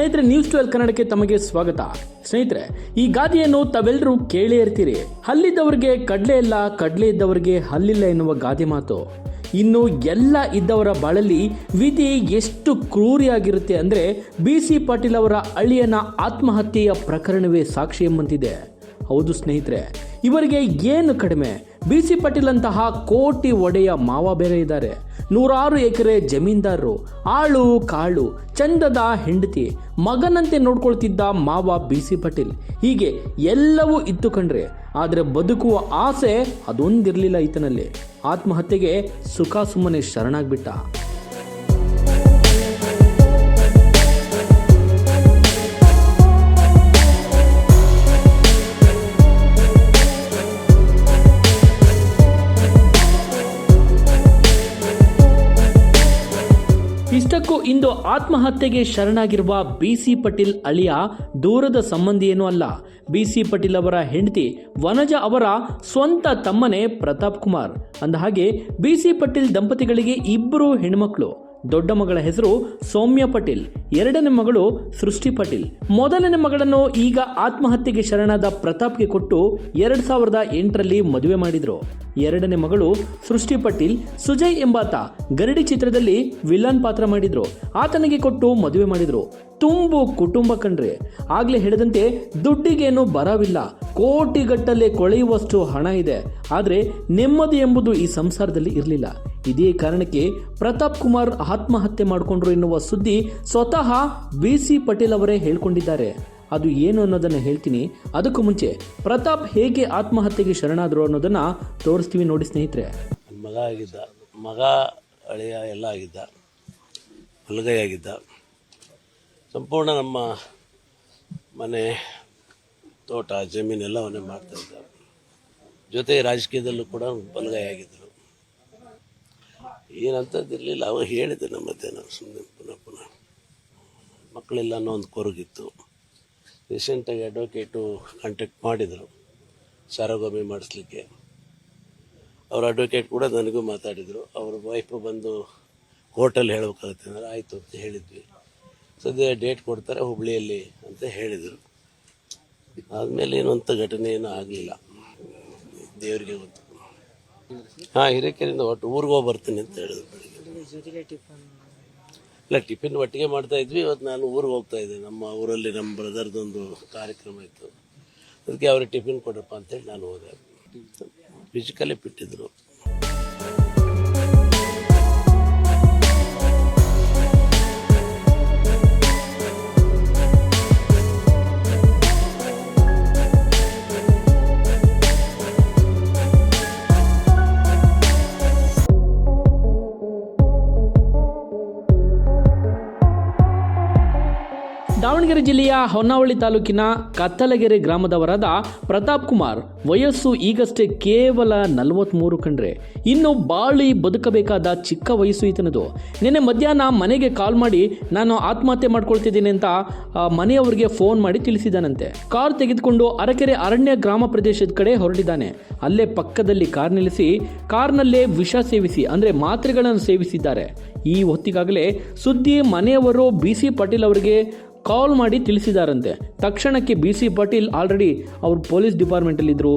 ಸ್ನೇಹಿತರೆ, ನ್ಯೂಸ್ 12 ಕನ್ನಡಕ್ಕೆ ತಮಗೆ ಸ್ವಾಗತ. ಸ್ನೇಹಿತರೆ, ಈ ಗಾದೆಯನ್ನು ತಾವೆಲ್ಲರೂ ಕೇಳೇ ಇರ್ತೀರಿ. ಹಲ್ಲಿದ್ದವರಿಗೆ ಕಡ್ಲೆ ಇಲ್ಲ, ಕಡ್ಲೆ ಇದ್ದವರಿಗೆ ಹಲ್ಲಿಲ್ಲ ಎನ್ನುವ ಗಾದೆ ಮಾತು. ಇನ್ನು ಎಲ್ಲ ಇದ್ದವರ ಬಾಳಲ್ಲಿ ವಿಧಿ ಎಷ್ಟು ಕ್ರೂರಿಯಾಗಿರುತ್ತೆ ಅಂದರೆ BC ಪಾಟೀಲ್ ಅವರ ಅಳಿಯನ ಆತ್ಮಹತ್ಯೆಯ ಪ್ರಕರಣವೇ ಸಾಕ್ಷಿ ಎಂಬಂತಿದೆ. ಹೌದು ಸ್ನೇಹಿತರೆ, ಇವರಿಗೆ ಏನು ಕಡಿಮೆ? BC ಪಾಟೀಲ್ ಅಂತಹ ಕೋಟಿ ಒಡೆಯ ಮಾವ ಬೇರೆ ಇದ್ದಾರೆ. 100 ಎಕರೆ ಜಮೀನ್ದಾರರು, ಆಳು ಕಾಳು, ಚಂದದ ಹೆಂಡತಿ, ಮಗನಂತೆ ನೋಡ್ಕೊಳ್ತಿದ್ದ ಮಾವ BC ಪಾಟೀಲ್. ಹೀಗೆ ಎಲ್ಲವೂ ಇತ್ತು ಕಣ್ರೆ. ಆದರೆ ಬದುಕುವ ಆಸೆ ಅದೊಂದಿರಲಿಲ್ಲ ಈತನಲ್ಲಿ. ಆತ್ಮಹತ್ಯೆಗೆ ಸುಖ ಸುಮ್ಮನೆ ಶರಣಾಗ್ಬಿಟ್ಟ. ಇಷ್ಟಕ್ಕೂ ಇಂದು ಆತ್ಮಹತ್ಯೆಗೆ ಶರಣಾಗಿರುವ BC ಪಾಟೀಲ್ ಅಳಿಯ ದೂರದ ಸಂಬಂಧಿಯೇನೂ ಅಲ್ಲ. BC ಪಾಟೀಲ್ ಅವರ ಹೆಂಡತಿ ವನಜಾ ಅವರ ಸ್ವಂತ ತಮ್ಮನೇ ಪ್ರತಾಪ್ ಕುಮಾರ್. ಅಂದಹಾಗೆ BC ಪಾಟೀಲ್ ದಂಪತಿಗಳಿಗೆ 2 ಹೆಣ್ಮಕ್ಳು. ದೊಡ್ಡ ಮಗಳ ಹೆಸರು ಸೌಮ್ಯ ಪಾಟೀಲ್, ಎರಡನೇ ಮಗಳು ಸೃಷ್ಟಿ ಪಾಟೀಲ್. ಮೊದಲನೇ ಮಗಳನ್ನು ಈಗ ಆತ್ಮಹತ್ಯೆಗೆ ಶರಣಾದ ಪ್ರತಾಪ್ಗೆ ಕೊಟ್ಟು 2008ರಲ್ಲಿ ಮದುವೆ ಮಾಡಿದ್ರು. ಎರಡನೇ ಮಗಳು ಸೃಷ್ಟಿ ಪಾಟೀಲ್, ಸುಜಯ್ ಎಂಬಾತ ಗರಡಿ ಚಿತ್ರದಲ್ಲಿ ವಿಲನ್ ಪಾತ್ರ ಮಾಡಿದ್ರು. ಆತನಿಗೆ ಕೊಟ್ಟು ಮದುವೆ ಮಾಡಿದ್ರು. ತುಂಬು ಕುಟುಂಬ ಕಣ್ರೆ. ಆಗ್ಲೇ ಹೇಳಿದಂತೆ ದುಡ್ಡಿಗೇನು ಬರವಿಲ್ಲ, ಕೋಟಿಗಟ್ಟಲೆ ಕೊಳೆಯುವಷ್ಟು ಹಣ ಇದೆ. ಆದರೆ ನೆಮ್ಮದಿ ಎಂಬುದು ಈ ಸಂಸಾರದಲ್ಲಿ ಇರಲಿಲ್ಲ. ಇದೇ ಕಾರಣಕ್ಕೆ ಪ್ರತಾಪ್ ಕುಮಾರ್ ಆತ್ಮಹತ್ಯೆ ಮಾಡಿಕೊಂಡ್ರು ಎನ್ನುವ ಸುದ್ದಿ ಸ್ವತಃ BC ಪಾಟೀಲ್ ಅವರೇ ಹೇಳ್ಕೊಂಡಿದ್ದಾರೆ. ಅದು ಏನು ಅನ್ನೋದನ್ನು ಹೇಳ್ತೀನಿ. ಅದಕ್ಕೂ ಮುಂಚೆ ಪ್ರತಾಪ್ ಹೇಗೆ ಆತ್ಮಹತ್ಯೆಗೆ ಶರಣಾದರು ಅನ್ನೋದನ್ನ ತೋರಿಸ್ತೀವಿ ನೋಡಿ ಸ್ನೇಹಿತರೆ. ಮಗ ಅಳಿಯ ಎಲ್ಲ ಆಗಿದ್ದ, ಬಲಗೈ ಆಗಿದ್ದ. ಸಂಪೂರ್ಣ ನಮ್ಮ ಮನೆ, ತೋಟ, ಜಮೀನೆಲ್ಲವನ್ನೇ ಮಾಡ್ತಾ ಇದ್ದ. ಜೊತೆ ರಾಜಕೀಯದಲ್ಲೂ ಕೂಡ ಬಲಗೈ ಆಗಿದ್ದರು. ಏನಂತದ್ದಿರಲಿಲ್ಲ. ಅವಾಗ ಹೇಳಿದೆ ನಮ್ಮ ಮಧ್ಯಾಹ್ನ ಸುಮ್ಮನೆ ಪುನಃ ಮಕ್ಕಳೆಲ್ಲ ಅನ್ನೋ ಒಂದು ಕೊರಗಿತ್ತು. ರೀಸೆಂಟಾಗಿ ಅಡ್ವೊಕೇಟು ಕಾಂಟ್ಯಾಕ್ಟ್ ಮಾಡಿದರು ಸಾರಗೊಮ್ಮೆ ಮಾಡಿಸ್ಲಿಕ್ಕೆ. ಅವ್ರ ಅಡ್ವೊಕೇಟ್ ಕೂಡ ನನಗೂ ಮಾತಾಡಿದರು. ಅವ್ರ ವೈಫು ಬಂದು ಕೋರ್ಟಲ್ಲಿ ಹೇಳಬೇಕಾಗುತ್ತೆ ಅಂದರೆ ಆಯಿತು ಅಂತ ಹೇಳಿದ್ವಿ. ಸದ್ಯ ಡೇಟ್ ಕೊಡ್ತಾರೆ ಹುಬ್ಳಿಯಲ್ಲಿ ಅಂತ ಹೇಳಿದರು. ಆದಮೇಲೆ ಏನಂತ ಘಟನೆ ಏನೂ ಆಗಲಿಲ್ಲ, ದೇವರಿಗೆ ಗೊತ್ತು. ಹಾಂ, ಹಿರೇಕೆರೆಯಿಂದ ಒಟ್ಟು ಊರಿಗೆ ಹೋಗಿ ಬರ್ತೀನಿ ಅಂತ ಹೇಳಿದ್ರು ಬೆಳಿಗ್ಗೆ. ಇಲ್ಲ, ಟಿಫಿನ್ ಒಟ್ಟಿಗೆ ಮಾಡ್ತಾ ಇದ್ವಿ. ಇವತ್ತು ನಾನು ಊರಿಗೆ ಹೋಗ್ತಾ ಇದ್ದೆ. ನಮ್ಮ ಊರಲ್ಲಿ ನಮ್ಮ ಬ್ರದರ್ದೊಂದು ಕಾರ್ಯಕ್ರಮ ಇತ್ತು. ಅದಕ್ಕೆ ಅವ್ರಿಗೆ ಟಿಫಿನ್ ಕೊಡಪ್ಪ ಅಂತೇಳಿ ನಾನು ಹೋದೆ. ಫಿಸಿಕಲಿ ಬಿಟ್ಟಿದ್ರು. ದಾವಣಗೆರೆ ಜಿಲ್ಲೆಯ ಹೊನ್ನಾವಳಿ ತಾಲೂಕಿನ ಕತ್ತಲಗೆರೆ ಗ್ರಾಮದವರಾದ ಪ್ರತಾಪ್ ಕುಮಾರ್ ವಯಸ್ಸು ಈಗಷ್ಟೇ ಕೇವಲ 43 ಕಣ್ರೆ. ಇನ್ನು ಬಾಳಿ ಬದುಕಬೇಕಾದ ಚಿಕ್ಕ ವಯಸ್ಸು ಈತನದು. ನಿನ್ನೆ ಮಧ್ಯಾಹ್ನ ಮನೆಗೆ ಕಾಲ್ ಮಾಡಿ ನಾನು ಆತ್ಮಹತ್ಯೆ ಮಾಡ್ಕೊಳ್ತಿದ್ದೀನಿ ಅಂತ ಮನೆಯವರಿಗೆ ಫೋನ್ ಮಾಡಿ ತಿಳಿಸಿದಾನಂತೆ. ಕಾರ್ ತೆಗೆದುಕೊಂಡು ಅರಕೆರೆ ಅರಣ್ಯ ಗ್ರಾಮ ಪ್ರದೇಶದ ಕಡೆ ಹೊರಟಿದ್ದಾನೆ. ಅಲ್ಲೇ ಪಕ್ಕದಲ್ಲಿ ಕಾರ್ ನಿಲ್ಲಿಸಿ ಕಾರ್ನಲ್ಲೇ ವಿಷ ಸೇವಿಸಿ ಅಂದರೆ ಮಾತ್ರೆಗಳನ್ನು ಸೇವಿಸಿದ್ದಾರೆ. ಈ ಹೊತ್ತಿಗಾಗಲೇ ಸುದ್ದಿ ಮನೆಯವರು BC ಪಾಟೀಲ್ ಅವರಿಗೆ ಕಾಲ್ ಮಾಡಿ ತಿಳಿಸಿದಾರಂತೆ. ತಕ್ಷಣಕ್ಕೆ BC ಪಾಟೀಲ್ ಆಲ್ರೆಡಿ ಅವರು ಪೊಲೀಸ್ ಡಿಪಾರ್ಟ್ಮೆಂಟಲ್ಲಿದ್ದರು,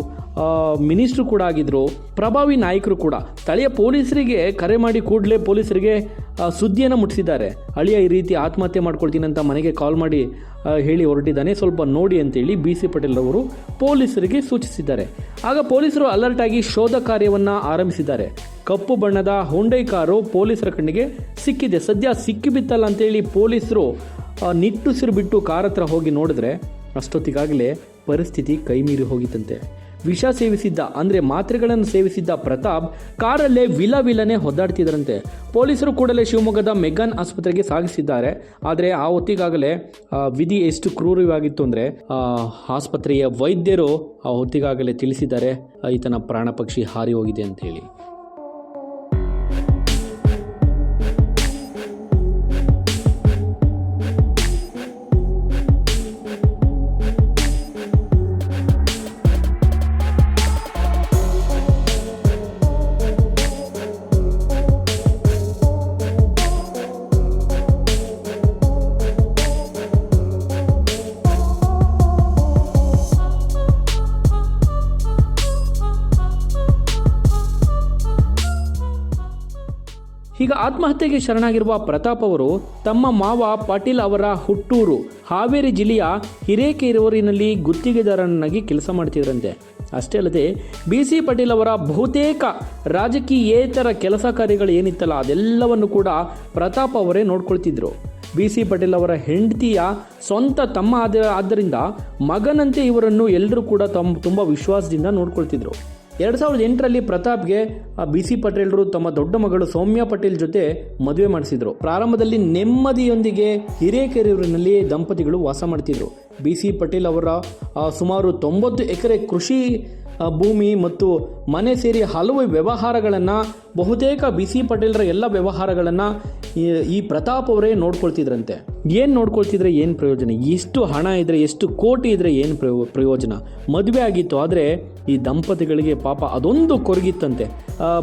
ಮಿನಿಸ್ಟ್ರು ಕೂಡ ಆಗಿದ್ದರು, ಪ್ರಭಾವಿ ನಾಯಕರು ಕೂಡ. ಸ್ಥಳೀಯ ಪೊಲೀಸರಿಗೆ ಕರೆ ಮಾಡಿ ಕೂಡಲೇ ಪೊಲೀಸರಿಗೆ ಸುದ್ದಿಯನ್ನು ಮುಟ್ಟಿಸಿದ್ದಾರೆ. ಅಳಿಯ ಈ ರೀತಿ ಆತ್ಮಹತ್ಯೆ ಮಾಡ್ಕೊಳ್ತೀನಿ ಅಂತ ಮನೆಗೆ ಕಾಲ್ ಮಾಡಿ ಹೇಳಿ ಹೊರಟಿದ್ದಾನೆ, ಸ್ವಲ್ಪ ನೋಡಿ ಅಂತೇಳಿ BC ಪಾಟೀಲ್ ಅವರು ಪೊಲೀಸರಿಗೆ ಸೂಚಿಸಿದ್ದಾರೆ. ಆಗ ಪೊಲೀಸರು ಅಲರ್ಟ್ ಆಗಿ ಶೋಧ ಕಾರ್ಯವನ್ನು ಆರಂಭಿಸಿದ್ದಾರೆ. ಕಪ್ಪು ಬಣ್ಣದ ಹುಂಡೈ ಕಾರು ಪೊಲೀಸರ ಕಣ್ಣಿಗೆ ಸಿಕ್ಕಿದೆ. ಸದ್ಯ ಸಿಕ್ಕಿಬಿತ್ತಲ್ಲ ಅಂತೇಳಿ ಪೊಲೀಸರು ನಿಟ್ಟುಸಿರು ಬಿಟ್ಟು ಕಾರ್ ಹತ್ರ ಹೋಗಿ ನೋಡಿದ್ರೆ ಅಷ್ಟೊತ್ತಿಗಾಗಲೇ ಪರಿಸ್ಥಿತಿ ಕೈಮೀರಿ ಹೋಗಿತ್ತಂತೆ. ವಿಷ ಸೇವಿಸಿದ್ದ ಅಂದರೆ ಮಾತ್ರೆಗಳನ್ನು ಸೇವಿಸಿದ್ದ ಪ್ರತಾಪ್ ಕಾರಲ್ಲೇ ವಿಲನೆ ಒದ್ದಾಡ್ತಿದ್ರಂತೆ. ಪೊಲೀಸರು ಕೂಡಲೇ ಶಿವಮೊಗ್ಗದ ಮೆಗ್ಗಾನ್ ಆಸ್ಪತ್ರೆಗೆ ಸಾಗಿಸಿದ್ದಾರೆ. ಆದರೆ ಆ ಹೊತ್ತಿಗಾಗಲೇ ವಿಧಿ ಎಷ್ಟು ಕ್ರೂರವಾಗಿತ್ತು ಅಂದರೆ ಆಸ್ಪತ್ರೆಯ ವೈದ್ಯರು ಆ ಹೊತ್ತಿಗಾಗಲೇ ತಿಳಿಸಿದ್ದಾರೆ ಈತನ ಪ್ರಾಣ ಪಕ್ಷಿ ಹಾರಿ ಹೋಗಿದೆ ಅಂತ ಹೇಳಿ. ಈಗ ಆತ್ಮಹತ್ಯೆಗೆ ಶರಣಾಗಿರುವ ಪ್ರತಾಪ್ ಅವರು ತಮ್ಮ ಮಾವ ಪಾಟೀಲ್ ಅವರ ಹುಟ್ಟೂರು ಹಾವೇರಿ ಜಿಲ್ಲೆಯ ಹಿರೇಕೆರೂರಿನಲ್ಲಿ ಗುತ್ತಿಗೆದಾರನಾಗಿ ಕೆಲಸ ಮಾಡ್ತಿದ್ರಂತೆ. ಅಷ್ಟೇ ಅಲ್ಲದೆ BC ಪಾಟೀಲ್ ಅವರ ಬಹುತೇಕ ರಾಜಕೀಯೇತರ ಕೆಲಸ ಕಾರ್ಯಗಳು ಏನಿತ್ತಲ್ಲ ಅದೆಲ್ಲವನ್ನು ಕೂಡ ಪ್ರತಾಪ್ ಅವರೇ ನೋಡ್ಕೊಳ್ತಿದ್ರು. BC ಪಾಟೀಲ್ ಅವರ ಹೆಂಡತಿಯ ಸ್ವಂತ ತಮ್ಮ ಆದ್ದರಿಂದ ಮಗನಂತೆ ಇವರನ್ನು ಎಲ್ಲರೂ ಕೂಡ ತುಂಬ ವಿಶ್ವಾಸದಿಂದ ನೋಡ್ಕೊಳ್ತಿದ್ರು. 2008ರಲ್ಲಿ ಪ್ರತಾಪ್ಗೆ BC ಪಾಟೀಲ್ರು ತಮ್ಮ ದೊಡ್ಡ ಮಗಳು ಸೌಮ್ಯ ಪಾಟೀಲ್ ಜೊತೆ ಮದುವೆ ಮಾಡಿಸಿದ್ರು. ಪ್ರಾರಂಭದಲ್ಲಿ ನೆಮ್ಮದಿಯೊಂದಿಗೆ ಹಿರೇಕೆರೂರಿನಲ್ಲಿ ದಂಪತಿಗಳು ವಾಸ ಮಾಡ್ತಿದ್ರು. BC ಪಾಟೀಲ್ ಅವರ ಸುಮಾರು 90 ಎಕರೆ ಕೃಷಿ ಭೂಮಿ ಮತ್ತು ಮನೆ ಸೇರಿ ಹಲವು ವ್ಯವಹಾರಗಳನ್ನು ಬಹುತೇಕ BC ಪಾಟೀಲ್ರ ಎಲ್ಲ ವ್ಯವಹಾರಗಳನ್ನು ಈ ಪ್ರತಾಪ್ ಅವರೇ ನೋಡ್ಕೊಳ್ತಿದ್ರಂತೆ. ಏನು ನೋಡ್ಕೊಳ್ತಿದ್ರೆ ಏನು ಪ್ರಯೋಜನ? ಎಷ್ಟು ಹಣ ಇದ್ದರೆ, ಎಷ್ಟು ಕೋಟಿ ಇದ್ದರೆ ಏನು ಪ್ರಯೋಜನ? ಮದುವೆ ಆಗಿತ್ತು, ಆದರೆ ಈ ದಂಪತಿಗಳಿಗೆ ಪಾಪ ಅದೊಂದು ಕೊರಗಿತ್ತಂತೆ.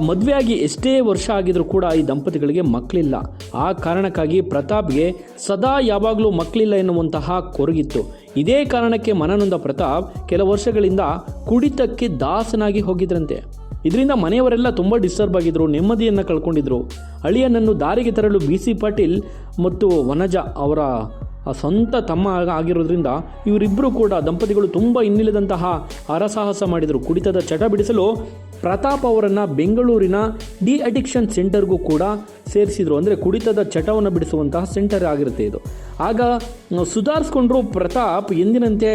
ಮದುವೆ ಆಗಿ ಎಷ್ಟೇ ವರ್ಷ ಆಗಿದ್ರೂ ಕೂಡ ಈ ದಂಪತಿಗಳಿಗೆ ಮಕ್ಕಳಿಲ್ಲ. ಆ ಕಾರಣಕ್ಕಾಗಿ ಪ್ರತಾಪ್ಗೆ ಸದಾ ಯಾವಾಗಲೂ ಮಕ್ಕಳಿಲ್ಲ ಎನ್ನುವಂತಹ ಕೊರಗಿತ್ತು. ಇದೇ ಕಾರಣಕ್ಕೆ ಮನನೊಂದ ಪ್ರತಾಪ್ ಕೆಲ ವರ್ಷಗಳಿಂದ ಕುಡಿತಕ್ಕೆ ದಾಸನಾಗಿ ಹೋಗಿದ್ರಂತೆ. ಇದರಿಂದ ಮನೆಯವರೆಲ್ಲ ತುಂಬ ಡಿಸ್ಟರ್ಬ್ ಆಗಿದ್ರು, ನೆಮ್ಮದಿಯನ್ನು ಕಳ್ಕೊಂಡಿದ್ರು. ಅಳಿಯನನ್ನು ದಾರಿಗೆ ತರಲು BC ಪಾಟೀಲ್ ಮತ್ತು ವನಜಾ ಅವರ ಸ್ವಂತ ತಮ್ಮ ಆಗಿರೋದ್ರಿಂದ ಇವರಿಬ್ಬರು ಕೂಡ ದಂಪತಿಗಳು ತುಂಬ ಇನ್ನಿಲ್ಲದಂತಹ ಹರಸಾಹಸ ಮಾಡಿದರು. ಕುಡಿತದ ಚಟ ಬಿಡಿಸಲು ಪ್ರತಾಪ್ ಅವರನ್ನು ಬೆಂಗಳೂರಿನ ಡಿ-ಅಡಿಕ್ಷನ್ ಸೆಂಟರ್ಗೂ ಕೂಡ ಸೇರಿಸಿದರು. ಅಂದರೆ ಕುಡಿತದ ಚಟವನ್ನು ಬಿಡಿಸುವಂತಹ ಸೆಂಟರ್ ಆಗಿರುತ್ತೆ ಇದು. ಆಗ ಸುಧಾರಿಸ್ಕೊಂಡ್ರು ಪ್ರತಾಪ್ ಎಂದಿನಂತೆ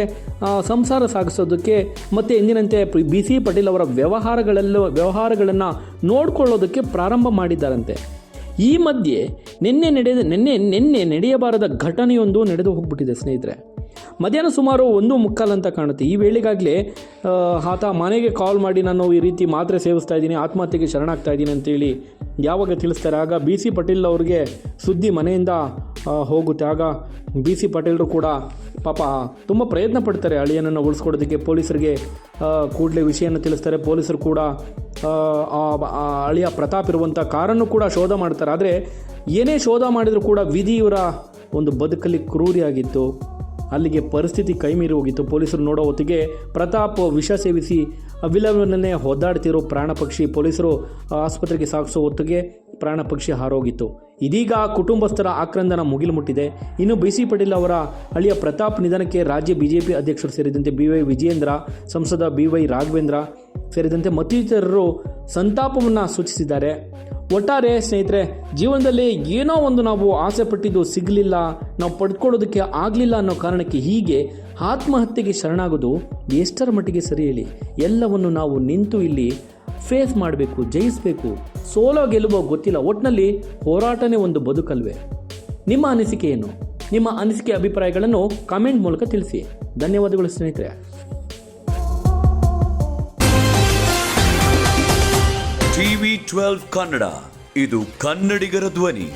ಸಂಸಾರ ಸಾಗಿಸೋದಕ್ಕೆ ಮತ್ತು ಎಂದಿನಂತೆ BC ಪಾಟೀಲ್ ಅವರ ವ್ಯವಹಾರಗಳನ್ನು ನೋಡಿಕೊಳ್ಳೋದಕ್ಕೆ ಪ್ರಾರಂಭ ಮಾಡಿದ್ದಾರಂತೆ. ಈ ಮಧ್ಯೆ ನಿನ್ನೆ ನಡೆಯಬಾರದ ಘಟನೆಯೊಂದು ನಡೆದು ಹೋಗ್ಬಿಟ್ಟಿದೆ ಸ್ನೇಹಿತರೆ. ಮಧ್ಯಾಹ್ನ ಸುಮಾರು 1:15 ಅಂತ ಕಾಣುತ್ತೆ. ಈ ವೇಳೆಗಾಗಲೇ ಆತ ಮನೆಗೆ ಕಾಲ್ ಮಾಡಿ ನಾನು ಈ ರೀತಿ ಮಾತ್ರೆ ಸೇವಿಸ್ತಾ ಇದ್ದೀನಿ, ಆತ್ಮಹತ್ಯೆಗೆ ಶರಣಾಗ್ತಾ ಇದ್ದೀನಿ ಅಂತೇಳಿ ಯಾವಾಗ ತಿಳಿಸ್ತಾರೆ. ಆಗ BC ಪಾಟೀಲ್ ಅವ್ರಿಗೆ ಸುದ್ದಿ ಮನೆಯಿಂದ ಹೋಗುತ್ತೆ. ಆಗ BC ಪಾಟೀಲ್ರು ಕೂಡ ಪಾಪ ತುಂಬ ಪ್ರಯತ್ನ ಪಡ್ತಾರೆ ಅಳಿಯನನ್ನು ಉಳಿಸ್ಕೊಡೋದಕ್ಕೆ. ಪೊಲೀಸರಿಗೆ ಕೂಡಲೇ ವಿಷಯವನ್ನು ತಿಳಿಸ್ತಾರೆ. ಪೊಲೀಸರು ಕೂಡ ಅಳಿಯ ಪ್ರತಾಪ್ ಇರುವಂಥ ಕಾರನ್ನು ಕೂಡ ಶೋಧ ಮಾಡ್ತಾರೆ. ಆದರೆ ಏನೇ ಶೋಧ ಮಾಡಿದರೂ ಕೂಡ ವಿಧಿ ಇವರ ಒಂದು ಬದುಕಲ್ಲಿ ಕ್ರೂರಿಯಾಗಿತ್ತು. ಅಲ್ಲಿಗೆ ಪರಿಸ್ಥಿತಿ ಕೈಮೀರಿ ಹೋಗಿತ್ತು. ಪೊಲೀಸರು ನೋಡೋ ಹೊತ್ತಿಗೆ ಪ್ರತಾಪ್ ವಿಷ ಸೇವಿಸಿ ವಿಲವನ್ನೇ ಹೊದ್ದಾಡ್ತಿರೋ ಪ್ರಾಣ ಪಕ್ಷಿ ಪೊಲೀಸರು ಆಸ್ಪತ್ರೆಗೆ ಸಾಗಿಸೋ ಹೊತ್ತಿಗೆ ಪ್ರಾಣ ಪಕ್ಷಿ ಹಾರೋಗಿತ್ತು. ಇದೀಗ ಕುಟುಂಬಸ್ಥರ ಆಕ್ರಂದನ ಮುಗಿಲು ಮುಟ್ಟಿದೆ. ಇನ್ನು BC ಪಾಟೀಲ್ ಅವರ ಅಳಿಯ ಪ್ರತಾಪ್ ನಿಧನಕ್ಕೆ ರಾಜ್ಯ BJP ಅಧ್ಯಕ್ಷರು ಸೇರಿದಂತೆ BY ವಿಜಯೇಂದ್ರ, ಸಂಸದ BY ರಾಘವೇಂದ್ರ ಸೇರಿದಂತೆ ಮತ್ತಿತರರು ಸಂತಾಪವನ್ನು ಸೂಚಿಸಿದ್ದಾರೆ. ಒಟ್ಟಾರೆ ಸ್ನೇಹಿತರೆ, ಜೀವನದಲ್ಲಿ ಏನೋ ಒಂದು ನಾವು ಆಸೆ ಪಟ್ಟಿದ್ದು ಸಿಗಲಿಲ್ಲ, ನಾವು ಪಡ್ಕೊಳ್ಳೋದಕ್ಕೆ ಆಗಲಿಲ್ಲ ಅನ್ನೋ ಕಾರಣಕ್ಕೆ ಹೀಗೆ ಆತ್ಮಹತ್ಯೆಗೆ ಶರಣಾಗೋದು ಎಷ್ಟರ ಮಟ್ಟಿಗೆ ಸರಿ ಹೇಳಿ? ಎಲ್ಲವನ್ನು ನಾವು ನಿಂತು ಇಲ್ಲಿ ಫೇಸ್ ಮಾಡಬೇಕು, ಜಯಿಸಬೇಕು. ಸೋಲೋ ಗೆಲುವೋ ಗೊತ್ತಿಲ್ಲ, ಒಟ್ಟಿನಲ್ಲಿ ಹೋರಾಟನೇ ಒಂದು ಬದುಕಲ್ವೇ? ನಿಮ್ಮ ಅನಿಸಿಕೆ ಏನು? ನಿಮ್ಮ ಅನಿಸಿಕೆ ಅಭಿಪ್ರಾಯಗಳನ್ನು ಕಾಮೆಂಟ್ ಮೂಲಕ ತಿಳಿಸಿ. ಧನ್ಯವಾದಗಳು ಸ್ನೇಹಿತರೆ. TV12 ಕನ್ನಡ, ಇದು ಕನ್ನಡಿಗರ ಧ್ವನಿ.